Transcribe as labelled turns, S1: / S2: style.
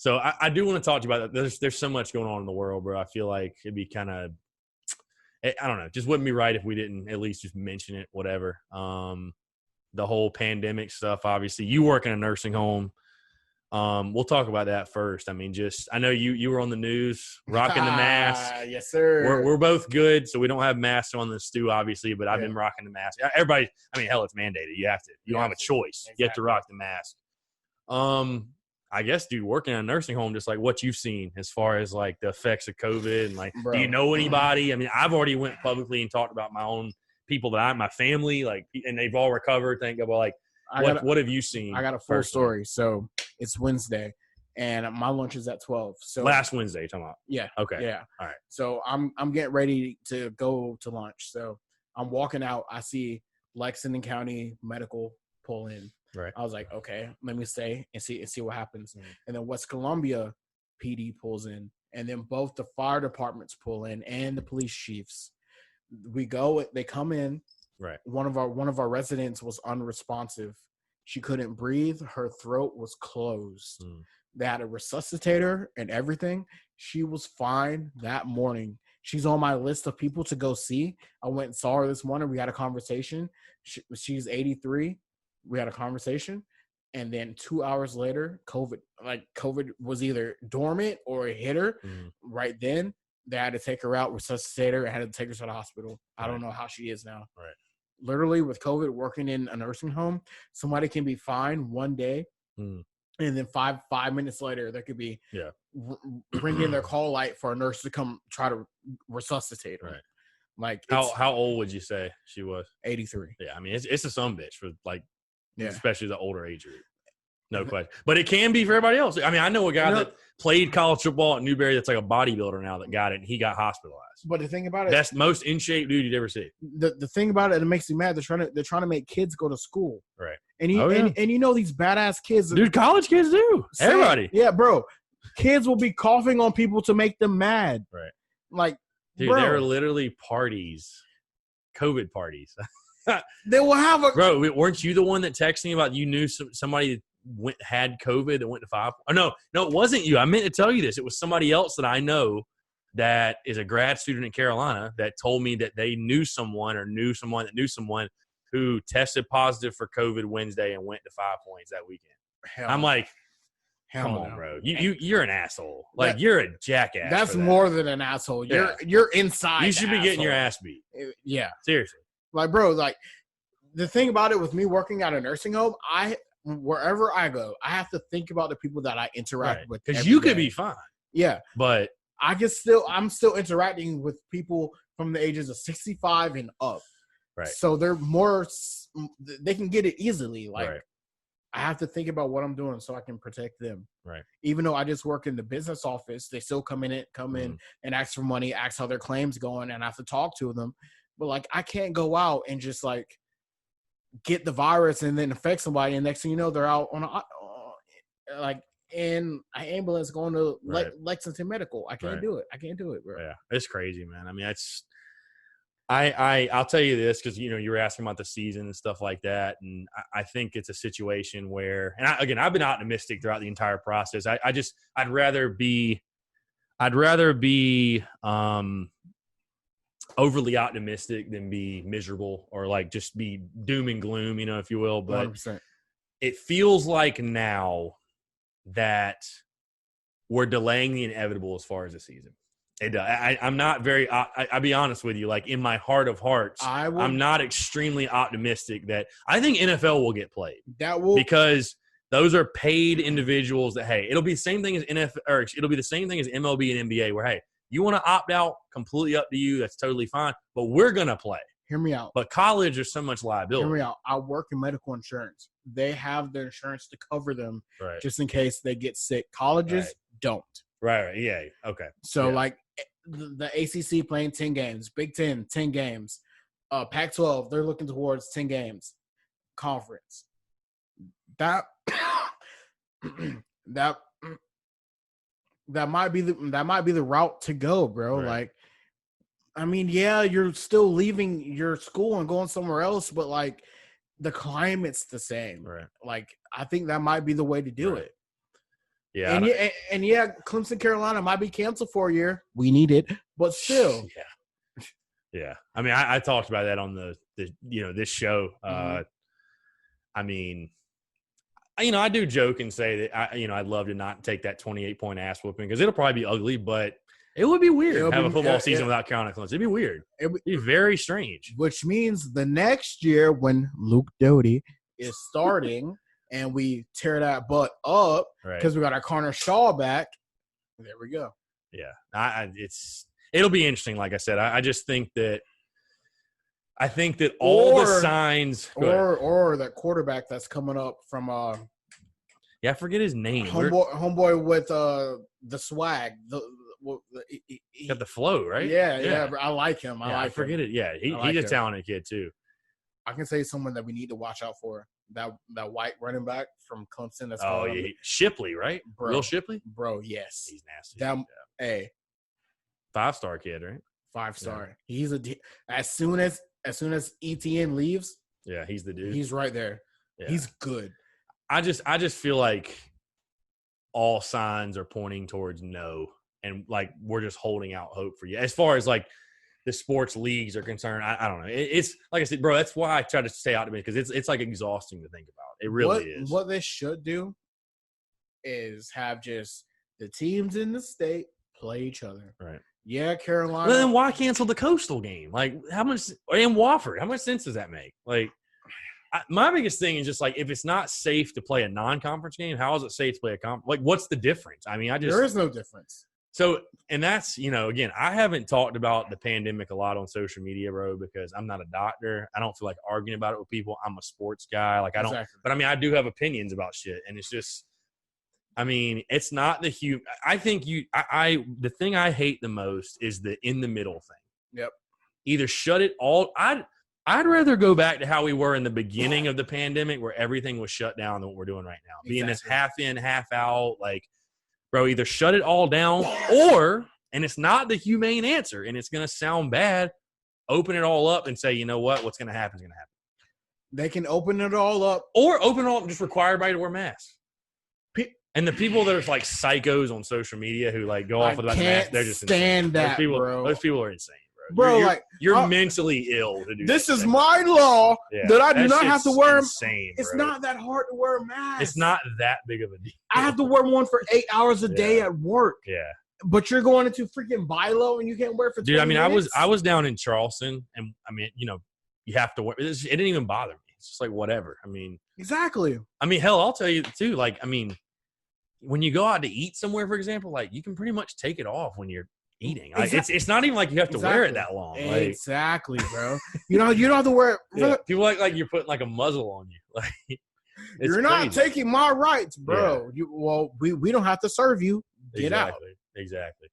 S1: So I do want to talk to you about that. There's so much going on in the world, bro. I feel like it'd be kind of, I don't know, just wouldn't be right if we didn't at least just mention it, whatever. The whole pandemic stuff, obviously. You work in a nursing home. We'll talk about that first. I mean, I know you were on the news rocking the mask.
S2: Yes, sir.
S1: We're both good, so we don't have masks on the stew, obviously, but I've been rocking the mask. Everybody, I mean, hell, it's mandated. You have to. You don't have a choice. Exactly. You have to rock the mask. I guess, dude, working in a nursing home, just like what you've seen as far as like the effects of COVID and like, do you know anybody? I mean, I've already went publicly and talked about my own people my family, like, and they've all recovered. Thank God. But like, what have you seen?
S2: I got a full story. So it's Wednesday, and my lunch is at 12. So
S1: last Wednesday, you're talking about?
S2: Yeah.
S1: Okay.
S2: Yeah.
S1: All right.
S2: So I'm getting ready to go to lunch. So I'm walking out. I see Lexington County Medical pull in.
S1: Right.
S2: I was like, okay, let me stay and see what happens. Mm-hmm. And then West Columbia PD pulls in, and then both the fire departments pull in and the police chiefs. They come in.
S1: Right.
S2: One of our residents was unresponsive. She couldn't breathe. Her throat was closed. Mm. They had a resuscitator and everything. She was fine that morning. She's on my list of people to go see. I went and saw her this morning. We had a conversation. She's 83. We had a conversation. And then 2 hours later, COVID was either dormant or it hit her. Mm. Right then, they had to take her out, resuscitate her, and had to take her to the hospital. Right. I don't know how she is now.
S1: Right.
S2: Literally, with COVID, working in a nursing home, somebody can be fine one day, and then five minutes later, there could be ringing their call light for a nurse to come try to resuscitate her.
S1: Right.
S2: Like,
S1: how old would you say she was?
S2: 83.
S1: Yeah, I mean, it's a sumbitch for especially the older age group. No question. But it can be for everybody else. I mean, I know a guy that played college football at Newberry that's like a bodybuilder now that got it, and he got hospitalized.
S2: But the thing about it,
S1: that's the most in shape dude you'd ever see.
S2: The thing about it, it makes me mad. They're trying to make kids go to school,
S1: right?
S2: And you know these badass kids,
S1: dude. College kids do. Everybody,
S2: yeah, bro. Kids will be coughing on people to make them mad,
S1: right?
S2: Like,
S1: dude, there are literally parties, COVID parties.
S2: They will have a
S1: bro. Weren't you the one that texted me about you knew somebody had COVID and went to 5? Oh, no, it wasn't you. I meant to tell you this. It was somebody else that I know that is a grad student in Carolina that told me that they knew someone or knew someone that knew someone who tested positive for COVID Wednesday and went to 5 Points that weekend. I'm like, come on, bro. You're an asshole. Like, you're a jackass.
S2: That's more than an asshole. You're inside.
S1: You should be getting your ass beat.
S2: Yeah.
S1: Seriously.
S2: Like, bro, like, the thing about it with me working at a nursing home, wherever I go, I have to think about the people that I interact with.
S1: Because you could be fine.
S2: Yeah.
S1: But
S2: I'm still interacting with people from the ages of 65 and up.
S1: Right.
S2: So they can get it easily. Like, I have to think about what I'm doing so I can protect them.
S1: Right.
S2: Even though I just work in the business office, they still come in and ask for money, ask how their claims going, and I have to talk to them. But like, I can't go out and just like get the virus and then infect somebody, and next thing you know, they're out on in an ambulance going to Lexington Medical. I can't do it. I can't do it, bro.
S1: Yeah, it's crazy, man. I mean, I'll tell you this because you were asking about the season and stuff like that, and I think it's a situation where, and I've been optimistic throughout the entire process. I'd rather be overly optimistic than be miserable or like just be doom and gloom, if you will. But
S2: 100%.
S1: It feels like now that we're delaying the inevitable as far as the season. It does. I'm not very. I'll be honest with you. Like, in my heart of hearts, I'm not extremely optimistic that I think NFL will get played. Because those are paid individuals that, hey, it'll be the same thing as NFL, or it'll be the same thing as MLB and NBA, where, hey, you want to opt out, completely up to you. That's totally fine. But we're gonna play.
S2: Hear me out.
S1: But college, there's so much liability.
S2: Hear me out. I work in medical insurance. They have their insurance to cover them just in case they get sick. Colleges don't.
S1: Right. Yeah. Okay.
S2: So like the ACC playing 10 games, Big Ten 10 games, Pac-12 they're looking towards 10 games, conference. That might be the route to go, bro. Right. Like, I mean, yeah, you're still leaving your school and going somewhere else, but like the climate's the same.
S1: Right.
S2: Like, I think that might be the way to do it.
S1: Yeah.
S2: And Clemson, Carolina might be canceled for a year. We need it, but still.
S1: Yeah. Yeah. I mean, I talked about that on the this show. I mean, I do joke and say that I'd love to not take that 28-point ass whooping because it'll probably be ugly, but it would be weird to have a football season without Carolina Clemson. It'd be weird. It'd be very strange.
S2: Which means the next year when Luke Doty is starting and we tear that butt up because we got our Connor Shaw back, there we go.
S1: Yeah, it'll be interesting. Like I said, I just think that all the signs
S2: or that quarterback that's coming up from
S1: I forget his name.
S2: Homeboy with the swag.
S1: He got the flow, right?
S2: Yeah. I like him.
S1: I forget it. Yeah, he's a talented kid too.
S2: I can say someone that we need to watch out for. That white running back from Clemson. That's
S1: Shipley, right?
S2: Bro,
S1: Will Shipley?
S2: Bro, yes.
S1: He's nasty.
S2: Hey,
S1: 5-star kid, right?
S2: 5-star. Yeah. He's as soon as ETN leaves,
S1: he's the dude.
S2: He's right there. Yeah. He's good.
S1: I just feel like all signs are pointing towards no, and like we're just holding out hope for you. As far as like the sports leagues are concerned, I don't know. It's like I said, bro. That's why I try to stay out of it because it's like exhausting to think about. It really is.
S2: What they should do is have just the teams in the state play each other.
S1: Right.
S2: Yeah, Carolina.
S1: Well, then why cancel the Coastal game? Like, how much – and Wofford, how much sense does that make? Like, my biggest thing is just, like, if it's not safe to play a non-conference game, how is it safe to play a conference? Like, what's the difference? I mean,
S2: there is no difference.
S1: So, and that's, again, I haven't talked about the pandemic a lot on social media, bro, because I'm not a doctor. I don't feel like arguing about it with people. I'm a sports guy. Like, I don't – but, I mean, I do have opinions about shit, and it's just – I mean, it's not the huge. I think the thing I hate the most is the in the middle thing.
S2: Yep.
S1: Either shut it all. I'd rather go back to how we were in the beginning of the pandemic, where everything was shut down, than what we're doing right now. Being this half in, half out. Like, bro, either shut it all down, and it's not the humane answer, and it's gonna sound bad. Open it all up and say, you know what's gonna happen is gonna happen.
S2: They can open it all up,
S1: or open it all up and just require everybody to wear masks. And the people that are like psychos on social media who like go off with that mask, they're just
S2: insane.
S1: Bro. Those people are insane,
S2: bro.
S1: You're mentally ill to do.
S2: This is my law that I do not have to wear.
S1: Insane,
S2: it's not that hard to wear a mask.
S1: It's not that big of a deal.
S2: I have to wear one for 8 hours a day at work.
S1: Yeah.
S2: But you're going into freaking Bilo and you can't wear it for 20 minutes?
S1: I was down in Charleston, and I mean, you have to wear it. It didn't even bother me. It's just like whatever. I mean,
S2: exactly.
S1: I mean, hell, I'll tell you too. Like, I mean, when you go out to eat somewhere, for example, like you can pretty much take it off when you're eating. Like, it's not even like you have to wear it that long. Like,
S2: exactly, bro. you don't have to wear it.
S1: People like you're putting like a muzzle on you. Like,
S2: you're not taking my rights, bro. We don't have to serve you. Get out.
S1: Exactly.